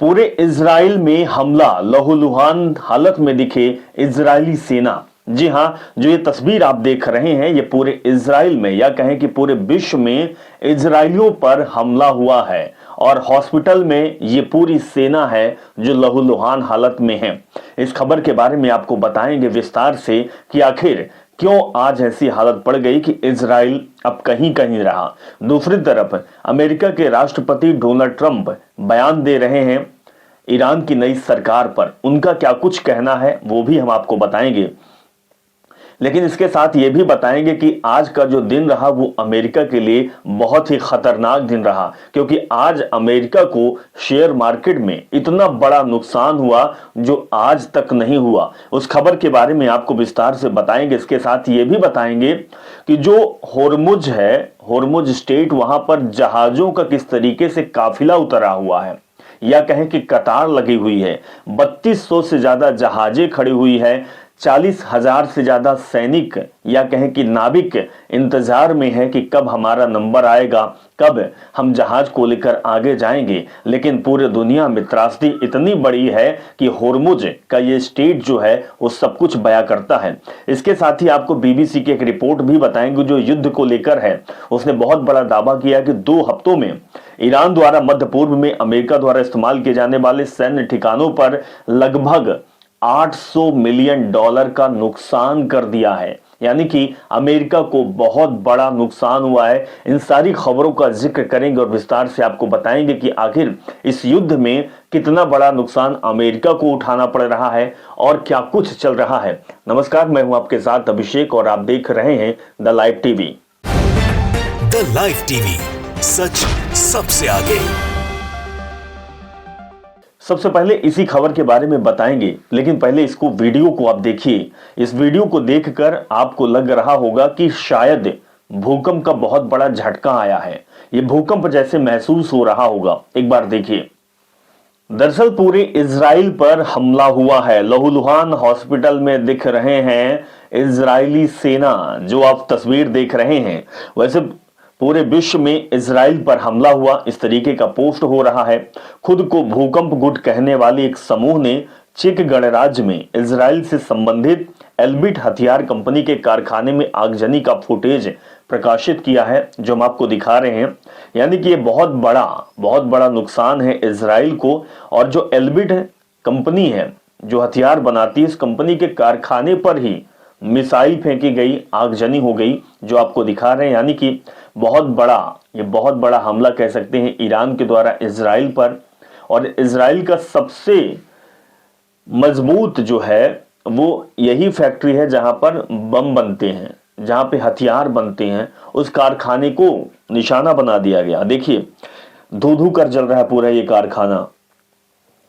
पूरे इजराइल में हमला, लहूलुहान हालत में दिखे इजरायली सेना। जी हां, जो ये तस्वीर आप देख रहे हैं ये पूरे इजराइल में या कहें कि पूरे विश्व में इजरायलियों पर हमला हुआ है और हॉस्पिटल में ये पूरी सेना है जो लहूलुहान हालत में है। इस खबर के बारे में आपको बताएंगे विस्तार से कि आखिर क्यों आज ऐसी हालत पड़ गई कि इजराइल अब कहीं कहीं रहा। दूसरी तरफ अमेरिका के राष्ट्रपति डोनाल्ड ट्रंप बयान दे रहे हैं ईरान की नई सरकार पर। उनका क्या कुछ कहना है वो भी हम आपको बताएंगे, लेकिन इसके साथ ये भी बताएंगे कि आज का जो दिन रहा वो अमेरिका के लिए बहुत ही खतरनाक दिन रहा, क्योंकि आज अमेरिका को शेयर मार्केट में इतना बड़ा नुकसान हुआ जो आज तक नहीं हुआ। उस खबर के बारे में आपको विस्तार से बताएंगे। इसके साथ ये भी बताएंगे कि जो होर्मुज है, होर्मुज स्टेट, वहां पर जहाजों का किस तरीके से काफिला उतरा हुआ है या कहें कि कतार लगी हुई है। 3200 से ज्यादा जहाजें खड़ी हुई है, 40,000 से ज्यादा सैनिक या कहें कि नाविक इंतजार में है कि कब हमारा नंबर आएगा, कब हम जहाज को लेकर आगे जाएंगे। लेकिन पूरे दुनिया में त्रासदी इतनी बड़ी है कि होर्मुज का ये स्टेट जो है वो सब कुछ बयां करता है। इसके साथ ही आपको बीबीसी की एक रिपोर्ट भी बताएंगे जो युद्ध को लेकर है। उसने बहुत बड़ा दावा किया कि 2 हफ्तों में ईरान द्वारा मध्य पूर्व में अमेरिका द्वारा इस्तेमाल किए जाने वाले सैन्य ठिकानों पर लगभग $800 मिलियन का नुकसान कर दिया है। यानी कि अमेरिका को बहुत बड़ा नुकसान हुआ है। इन सारी खबरों का जिक्र करेंगे और विस्तार से आपको बताएंगे कि आखिर इस युद्ध में कितना बड़ा नुकसान अमेरिका को उठाना पड़ रहा है और क्या कुछ चल रहा है। नमस्कार, मैं हूं आपके साथ अभिषेक और आप देख रहे हैं the live TV. The live TV, सच सबसे आगे। सबसे पहले इसी खबर के बारे में बताएंगे, लेकिन पहले इसको वीडियो को आप देखिए। इस वीडियो को देखकर आपको लग रहा होगा कि शायद भूकंप का बहुत बड़ा झटका आया है, ये भूकंप जैसे महसूस हो रहा होगा। एक बार देखिए। दरअसल पूरे इजराइल पर हमला हुआ है। लहूलुहान हॉस्पिटल में दिख रहे हैं इजरायली सेना, जो आप तस्वीर देख रहे हैं। वैसे पूरे विश्व में इजराइल पर हमला हुआ इस तरीके का पोस्ट हो रहा है। खुद को भूकंप गुट कहने वाले एक समूह ने चेक गणराज्य में इजराइल से संबंधित एल्बिट हथियार कंपनी के कारखाने में आगजनी का फुटेज प्रकाशित किया है, जो हम आपको दिखा रहे हैं। यानी कि ये बहुत बड़ा नुकसान है इजराइल को। और जो एल्बिट कंपनी है जो हथियार बनाती है, इस कंपनी के कारखाने पर ही मिसाइल फेंकी गई, आगजनी हो गई, जो आपको दिखा रहे हैं। यानी कि बहुत बड़ा हमला कह सकते हैं ईरान के द्वारा इजराइल पर। और इजराइल का सबसे मजबूत जो है वो यही फैक्ट्री है जहां पर बम बनते हैं, जहां पे हथियार बनते हैं। उस कारखाने को निशाना बना दिया गया। देखिए, धू धू कर जल रहा है पूरा ये कारखाना।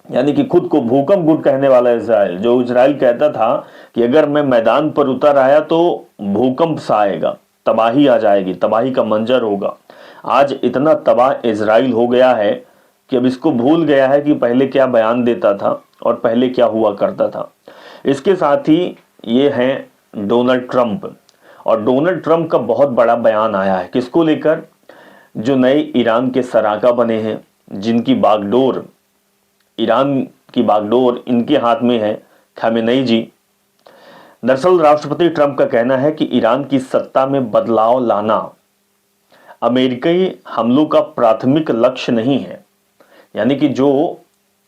यानी कि खुद को भूकंप गुट कहने वाला इजराइल, जो इजराइल कहता था कि अगर मैं मैदान पर उतर आया तो भूकंप सा आएगा, तबाही आ जाएगी, तबाही का मंजर होगा। आज इतना तबाह इजराइल हो गया है कि अब इसको भूल गया है कि पहले क्या बयान देता था और पहले क्या हुआ करता था। इसके साथ ही ये हैं डोनाल्ड ट्रंप, और डोनाल्ड ट्रंप का बहुत बड़ा बयान आया है किसको लेकर? जो नए ईरान के सराका बने हैं, जिनकी बागडोर, ईरान की बागडोर इनके हाथ में है, खामेनेई जी। दरअसल राष्ट्रपति ट्रंप का कहना है कि ईरान की सत्ता में बदलाव लाना अमेरिकी हमलों का प्राथमिक लक्ष्य नहीं है। यानी कि जो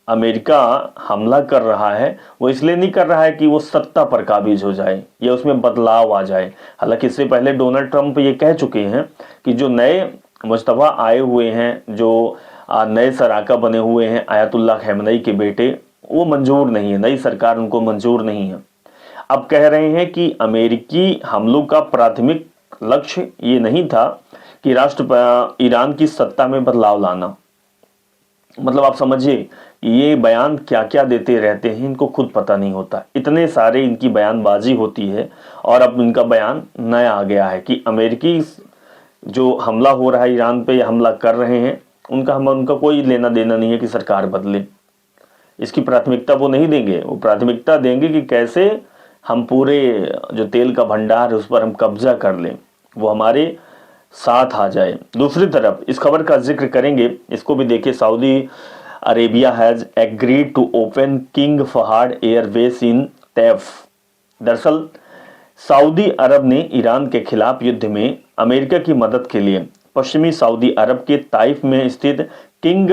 अमेरिका हमला कर रहा है वो इसलिए नहीं कर रहा है कि वो सत्ता पर काबिज हो जाए या उसमें बदलाव आ जाए। हालांकि इससे पहले डोनाल्ड ट्रंप ये कह चुके हैं कि जो नए मुस्तफा आए हुए हैं, जो नए सराका बने हुए हैं आयतुल्लाह खamenei के बेटे, वो मंजूर नहीं है, नई सरकार उनको मंजूर नहीं है। अब कह रहे हैं कि अमेरिकी हमलों का प्राथमिक लक्ष्य ये नहीं था कि ईरान की सत्ता में बदलाव लाना। मतलब आप समझिए, ये बयान क्या क्या देते रहते हैं, इनको खुद पता नहीं होता। इतने सारे इनकी बयानबाजी होती है और अब इनका बयान नया आ गया है कि अमेरिकी जो हमला हो रहा है ईरान पे, या हमला कर रहे हैं, उनका कोई लेना देना नहीं है कि सरकार बदले। इसकी प्राथमिकता वो नहीं देंगे। वो प्राथमिकता देंगे कि कैसे हम पूरे जो तेल का भंडार है उस पर हम कब्जा कर लें, वो हमारे साथ आ जाए। दूसरी तरफ इस खबर का जिक्र करेंगे, इसको भी देखिए। Saudi Arabia has agreed to open King Fahd airbase in Taif. दरअसल सऊदी अरब ने ईरान के खिलाफ युद्ध में अमेरिका की मदद के लिए पश्चिमी सऊदी अरब के ताइफ में स्थित किंग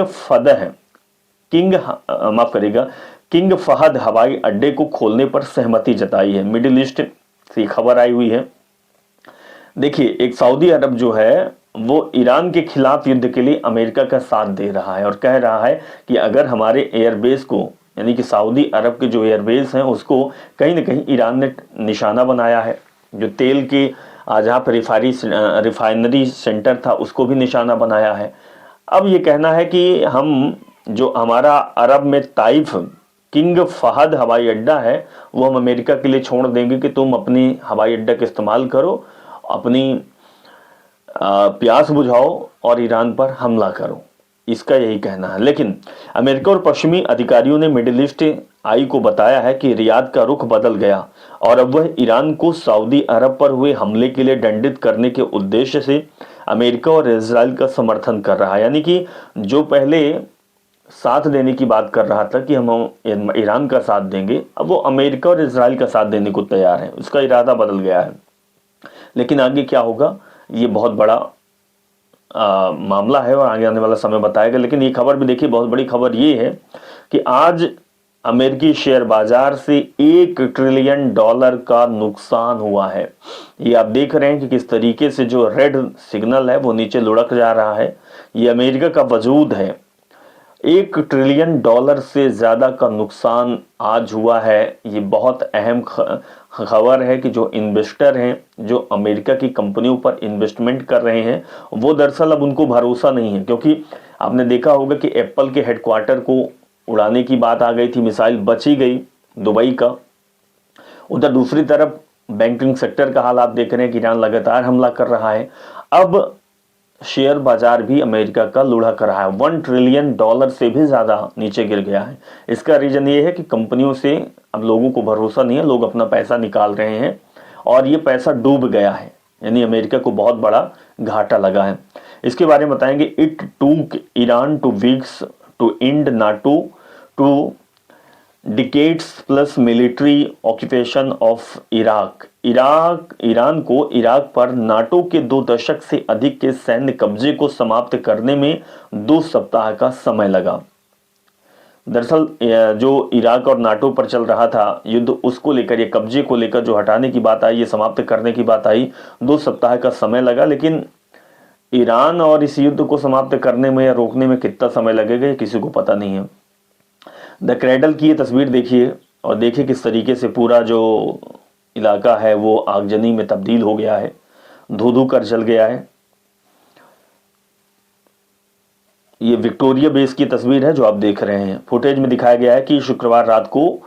फहद हवाई अड्डे को खोलने पर सहमति जताई है। मिडिल ईस्ट से खबर आई हुई है। देखिए, एक सऊदी अरब जो है वो ईरान के खिलाफ युद्ध के लिए अमेरिका का साथ दे रहा है और कह रहा है कि अगर हमारे एयरबेस को, यानी कि सऊदी अरब के जो एयरबेस हैं उसको कहीं ना कहीं ईरान ने निशाना बनाया है। जो तेल के जहाँ पर रिफाइनरी सेंटर था उसको भी निशाना बनाया है। अब ये कहना है कि हम जो हमारा अरब में ताइफ किंग फहद हवाई अड्डा है वो हम अमेरिका के लिए छोड़ देंगे कि तुम अपनी हवाई अड्डा का इस्तेमाल करो, अपनी प्यास बुझाओ और ईरान पर हमला करो, इसका यही कहना है। लेकिन अमेरिका और पश्चिमी अधिकारियों ने मिडिल ईस्ट आई को बताया है कि रियाद का रुख बदल गया और अब वह ईरान को सऊदी अरब पर हुए हमले के लिए दंडित करने के उद्देश्य से अमेरिका और इजराइल का समर्थन कर रहा है। यानी कि जो पहले साथ देने की बात कर रहा था कि हम ईरान का साथ देंगे, अब वो अमेरिका और इजराइल का साथ देने को तैयार है। उसका इरादा बदल गया है। लेकिन आगे क्या होगा ये बहुत बड़ा मामला है और आगे आने वाला समय बताएगा। लेकिन ये खबर भी देखिए, बहुत बड़ी खबर ये है कि आज अमेरिकी शेयर बाजार से $1 ट्रिलियन का नुकसान हुआ है। ये आप देख रहे हैं कि किस तरीके से जो रेड सिग्नल है वो नीचे लुढ़क जा रहा है। ये अमेरिका का वजूद है। $1 ट्रिलियन से ज्यादा का नुकसान आज हुआ है। ये बहुत अहम खबर है कि जो इन्वेस्टर हैं, जो अमेरिका की कंपनियों पर इन्वेस्टमेंट कर रहे हैं, वो दरअसल अब उनको भरोसा नहीं है। क्योंकि आपने देखा होगा कि एप्पल के हेडक्वार्टर को उड़ाने की बात आ गई थी, मिसाइल बची गई दुबई का। उधर दूसरी तरफ बैंकिंग सेक्टर का हाल आप देख रहे हैं कि ईरान लगातार हमला कर रहा है। अब शेयर बाजार भी अमेरिका का लुढ़क कर रहा है। $1 ट्रिलियन से भी ज्यादा नीचे गिर गया है। इसका रीजन ये है कि कंपनियों से अब लोगों को भरोसा नहीं है, लोग अपना पैसा निकाल रहे हैं और ये पैसा डूब गया है। यानी अमेरिका को बहुत बड़ा घाटा लगा है। इसके बारे में बताएंगे। It took Iran 2 weeks to end NATO two decades plus military occupation of Iran को इराक पर नाटो के 2 दशक से अधिक के सैन्य कब्जे को समाप्त करने में 2 सप्ताह का समय लगा। दरअसल जो इराक और नाटो पर चल रहा था युद्ध, उसको लेकर, ये कब्जे को लेकर जो हटाने की बात आई, ये समाप्त करने की बात आई, 2 सप्ताह का समय लगा। लेकिन ईरान और इस युद्ध को समाप्त करने में या रोकने में कितना समय लगेगा किसी को पता नहीं है। द क्रेडल की ये तस्वीर देखिए और देखिए किस तरीके से पूरा जो इलाका है वो आगजनी में तब्दील हो गया है, धू धू कर जल गया है। ये विक्टोरिया बेस की तस्वीर है जो आप देख रहे हैं। फुटेज में दिखाया गया है कि शुक्रवार रात को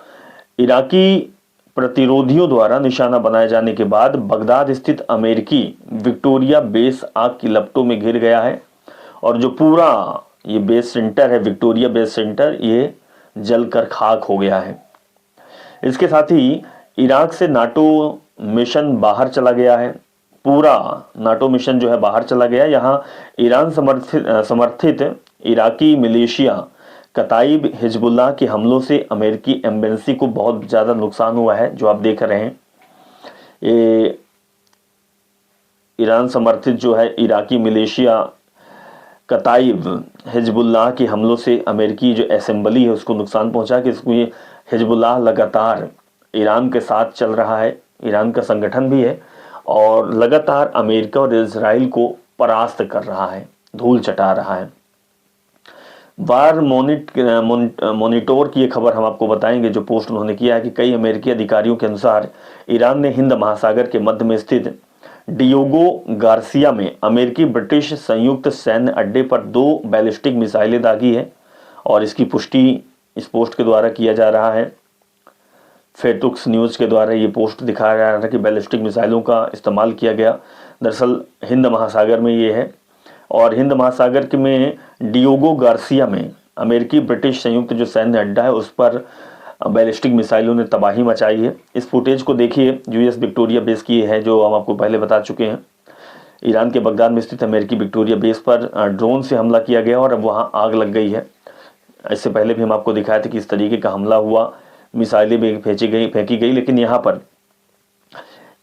इराकी प्रतिरोधियों द्वारा निशाना बनाए जाने के बाद बगदाद स्थित अमेरिकी विक्टोरिया बेस आग की लपटों में घिर गया है और जो पूरा ये बेस सेंटर है, विक्टोरिया बेस सेंटर, ये जलकर खाक हो गया है। इसके साथ ही इराक से नाटो मिशन बाहर चला गया है। पूरा नाटो मिशन जो है बाहर चला गया। यहाँ ईरान समर्थित इराकी मिलिशिया कताइब हिजबुल्लाह के हमलों से अमेरिकी एम्बेसी को बहुत ज़्यादा नुकसान हुआ है, जो आप देख रहे हैं। ये ईरान समर्थित जो है इराकी मिलिशिया कताइब हिजबुल्लाह के हमलों से अमेरिकी जो असेंबली है उसको नुकसान पहुंचा। कि इसको ये हिजबुल्लाह लगातार ईरान के साथ चल रहा है, ईरान का संगठन भी है और लगातार अमेरिका और इजराइल को परास्त कर रहा है, धूल चटा रहा है। वार मॉनिटोर की ये खबर हम आपको बताएंगे जो पोस्ट उन्होंने किया है कि कई अमेरिकी अधिकारियों के अनुसार ईरान ने हिंद महासागर के मध्य में स्थित डियोगो गार्सिया में अमेरिकी ब्रिटिश संयुक्त सैन्य अड्डे पर 2 बैलिस्टिक मिसाइलें दागी है और इसकी पुष्टि इस पोस्ट के द्वारा किया जा रहा है। फेटुक्स न्यूज़ के द्वारा ये पोस्ट दिखाया जा रहा था कि बैलिस्टिक मिसाइलों का इस्तेमाल किया गया। दरअसल हिंद महासागर में ये है और हिंद महासागर के में डियोगो गार्सिया में अमेरिकी ब्रिटिश संयुक्त जो सैन्य अड्डा है उस पर बैलिस्टिक मिसाइलों ने तबाही मचाई है। इस फुटेज को देखिए, यूएस विक्टोरिया बेस की है जो हम आपको पहले बता चुके हैं। ईरान के बगदाद में स्थित अमेरिकी विक्टोरिया बेस पर ड्रोन से हमला किया गया और अब वहां आग लग गई है। इससे पहले भी हम आपको दिखाया था कि इस तरीके का हमला हुआ, मिसाइलें भी फेंकी गई, लेकिन यहाँ पर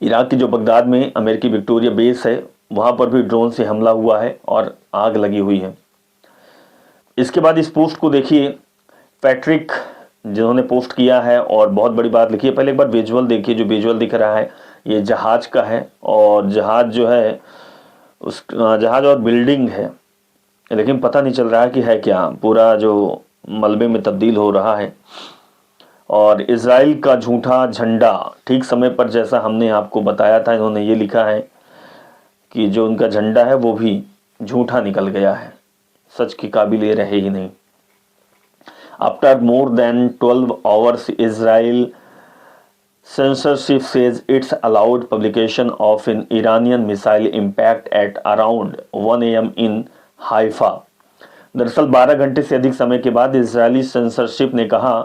इराक की जो बगदाद में अमेरिकी विक्टोरिया बेस है वहाँ पर भी ड्रोन से हमला हुआ है और आग लगी हुई है। इसके बाद इस पोस्ट को देखिए, पैट्रिक जिन्होंने पोस्ट किया है और बहुत बड़ी बात लिखी है। पहले एक बार विजुअल देखिए, जो विजुअल दिख रहा है ये जहाज का है और जहाज जो है उस जहाज और बिल्डिंग है, लेकिन पता नहीं चल रहा है कि है क्या, पूरा जो मलबे में तब्दील हो रहा है। और इजराइल का झूठा झंडा ठीक समय पर, जैसा हमने आपको बताया था, इन्होंने ये लिखा है कि जो उनका झंडा है वो भी झूठा निकल गया है, सच के काबिल ये रहे ही नहीं। After more than 12 hours Israel censorship says it's allowed publication of an Iranian missile impact at around 1 AM in Haifa। दरअसल 12 घंटे से अधिक समय के बाद इजरायली सेंसरशिप ने कहा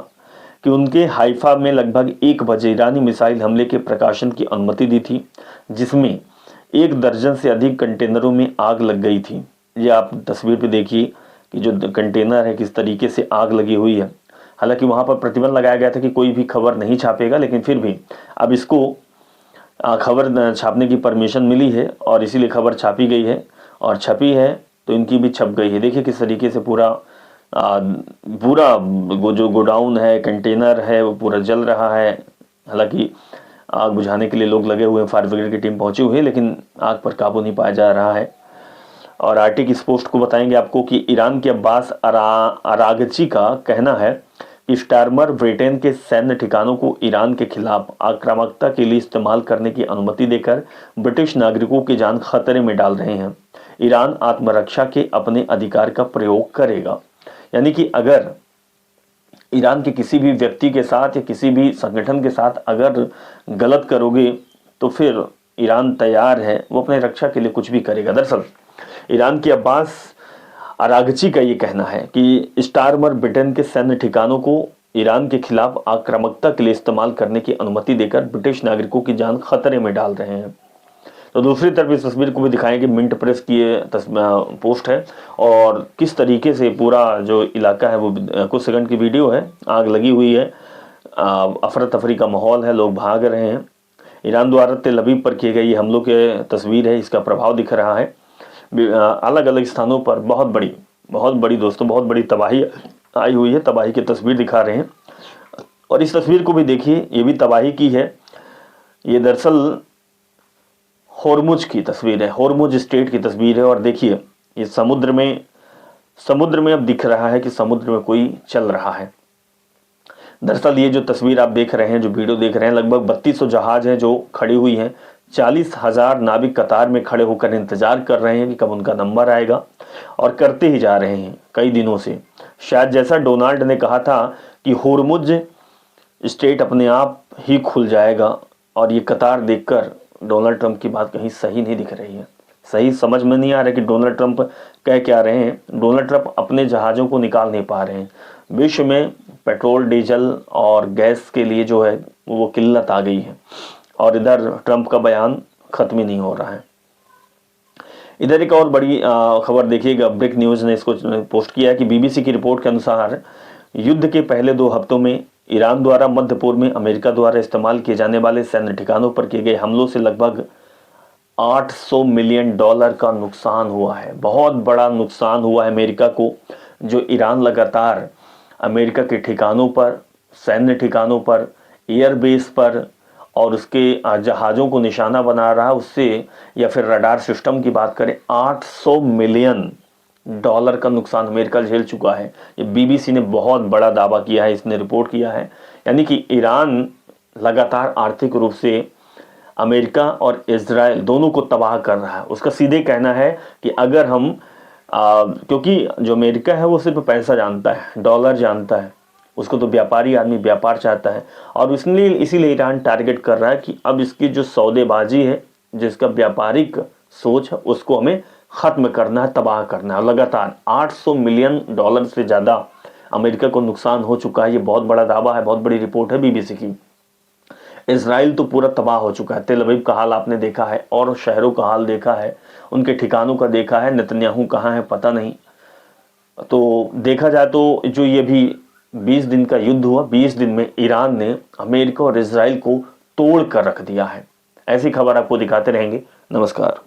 कि उनके हाइफा में लगभग 1 बजे ईरानी मिसाइल हमले के प्रकाशन की अनुमति दी थी, जिसमें 1 दर्जन से अधिक कंटेनरों में आग लग गई थी। ये आप तस्वीर पे देखिए कि जो कंटेनर है किस तरीके से आग लगी हुई है। हालांकि वहां पर प्रतिबंध लगाया गया था कि कोई भी खबर नहीं छापेगा, लेकिन फिर भी अब इसको खबर छापने की परमिशन मिली है और इसीलिए खबर छापी गई है, और छपी है तो इनकी भी छप गई है। देखिए किस तरीके से पूरा जो गोडाउन है, कंटेनर है, वो पूरा जल रहा है। हालांकि आग बुझाने के लिए लोग लगे हुए हैं, फायर ब्रिगेड की टीम पहुंची हुई है, लेकिन आग पर काबू नहीं पाया जा रहा है। और आरटी की इस पोस्ट को बताएंगे आपको कि ईरान के अब्बास अरागची का कहना है कि स्टार्मर ब्रिटेन के सैन्य ठिकानों को ईरान के खिलाफ आक्रामकता के लिए इस्तेमाल करने की अनुमति देकर ब्रिटिश नागरिकों की जान खतरे में डाल रहे हैं। ईरान आत्मरक्षा के अपने अधिकार का प्रयोग करेगा। यानी कि अगर ईरान के किसी भी व्यक्ति के साथ या किसी भी संगठन के साथ अगर गलत करोगे तो फिर ईरान तैयार है, वो अपने रक्षा के लिए कुछ भी करेगा। दरअसल ईरान के अब्बास अरागची का ये कहना है कि स्टार्मर ब्रिटेन के सैन्य ठिकानों को ईरान के खिलाफ आक्रामकता के लिए इस्तेमाल करने की अनुमति देकर ब्रिटिश नागरिकों की जान खतरे में डाल रहे हैं। तो दूसरी तरफ इस तस्वीर को भी दिखाएंगे, मिंट प्रेस की ये पोस्ट है और किस तरीके से पूरा जो इलाका है वो कुछ सेकंड की वीडियो है, आग लगी हुई है, अफरा तफरी का माहौल है, लोग भाग रहे हैं। ईरान द्वारा तेल अवीव पर किए गए हमलों के तस्वीर है, इसका प्रभाव दिख रहा है। अलग अलग स्थानों पर बहुत बड़ी दोस्तों बहुत बड़ी तबाही आई हुई है, तबाही की तस्वीर दिखा रहे हैं। और इस तस्वीर को भी देखिए, ये भी तबाही की है। ये दरअसल होर्मुज की तस्वीर है, होर्मुज स्टेट की तस्वीर है। और देखिए ये समुद्र में अब दिख रहा है कि समुद्र में कोई चल रहा है। दरअसल ये जो तस्वीर आप देख रहे हैं, जो वीडियो देख रहे हैं, लगभग 3200 जहाज हैं जो खड़ी हुई हैं। 40,000 नाविक कतार में खड़े होकर इंतजार कर रहे हैं कि कब उनका नंबर आएगा, और करते ही जा रहे हैं कई दिनों से। शायद जैसा डोनाल्ड ने कहा था कि होर्मुज स्टेट अपने आप ही खुल जाएगा, और ये कतार देखकर डोनाल्ड ट्रंप की बात कहीं सही नहीं दिख रही है। सही समझ में नहीं आ रहा कि डोनाल्ड ट्रंप कह क्या रहे हैं। डोनाल्ड ट्रंप अपने जहाज़ों को निकाल नहीं पा रहे हैं। विश्व में पेट्रोल, डीजल और गैस के लिए जो है वो किल्लत आ गई है, और इधर ट्रंप का बयान खत्म ही नहीं हो रहा है। इधर एक और बड़ी खबर देखिएगा, ब्रेक न्यूज़ ने इसको पोस्ट किया है कि बीबीसी की रिपोर्ट के अनुसार युद्ध के पहले 2 हफ्तों में ईरान द्वारा मध्य पूर्व में अमेरिका द्वारा इस्तेमाल किए जाने वाले सैन्य ठिकानों पर किए गए हमलों से लगभग $800 मिलियन का नुकसान हुआ है। बहुत बड़ा नुकसान हुआ है अमेरिका को, जो ईरान लगातार अमेरिका के ठिकानों पर, सैन्य ठिकानों पर, एयरबेस पर और उसके जहाज़ों को निशाना बना रहा है उससे। या फिर रडार सिस्टम की बात करें, $800 मिलियन का नुकसान अमेरिका झेल चुका है। ये बीबीसी ने बहुत बड़ा दावा किया है, इसने रिपोर्ट किया है। यानी कि ईरान लगातार आर्थिक रूप से अमेरिका और इजराइल दोनों को तबाह कर रहा है। उसका सीधे कहना है कि अगर हम क्योंकि जो अमेरिका है वो सिर्फ पैसा जानता है, डॉलर जानता है, उसको तो व्यापारी आदमी व्यापार चाहता है, और इसलिए इसीलिए ईरान टारगेट कर रहा है कि अब इसकी जो सौदेबाजी है, जिसका व्यापारिक सोच है, उसको हमें ख़त्म करना है, तबाह करना है। लगातार $800 मिलियन से ज़्यादा अमेरिका को नुकसान हो चुका है। ये बहुत बड़ा दावा है, बहुत बड़ी रिपोर्ट है बीबीसी की। इजराइल तो पूरा तबाह हो चुका है। तेल अवीव का हाल आपने देखा है, और शहरों का हाल देखा है, उनके ठिकानों का देखा है। नेतन्याहू कहाँ है पता नहीं। तो देखा जाए तो जो ये भी 20 दिन का युद्ध हुआ, 20 दिन में ईरान ने अमेरिका और इजराइल को तोड़ कर रख दिया है। ऐसी खबर आपको दिखाते रहेंगे। नमस्कार।